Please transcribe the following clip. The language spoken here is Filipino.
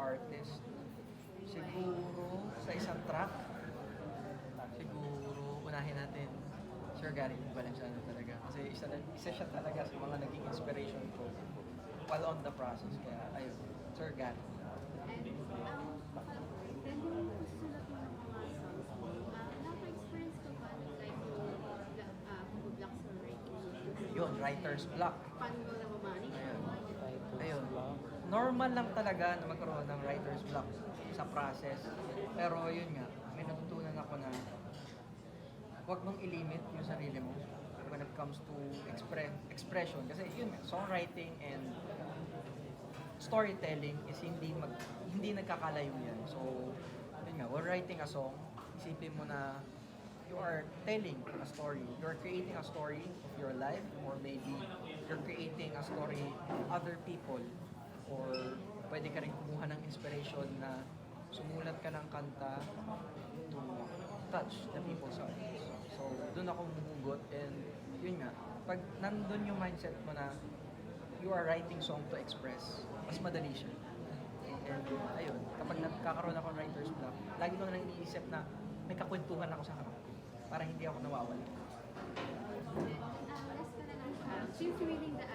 artist, siguro sa isang track, siguro unahin natin Sir Gary Valenciano talaga. Kasi isa siya talaga sa mga naging inspiration ko while on the process. Kaya ayun, Sir Gary. And then yung susulat mo ng mga songs mo, naka-experience ka ba ng like mag-block sa writing? Yun, writer's block. Paano mo namamanage? Ayun. Normal lang talaga na magkaroon ng writer's block sa process. Pero yun nga, may natutunan ako na huwag mong ilimit yung sarili mo when it comes to expression. Kasi yun nga, songwriting and storytelling is hindi nagkakalayo yan. So, yun nga, while writing a song, isipin mo na you are telling a story. You're creating a story of your life, or maybe you're creating a story of other people, or pwede ka rin kumuha ng inspiration na sumulat ka ng kanta to touch the people's hearts. So, doon ako humugot, and yun nga, pag nandun yung mindset mo na you are writing song to express, mas madali siya. And ayun, kapag nagkakaroon ako ng writer's block, lagi ko na lang iniisip na may kakwentuhan ako sa harap para hindi ako nawawala. Last ka na lang siya. Since reading the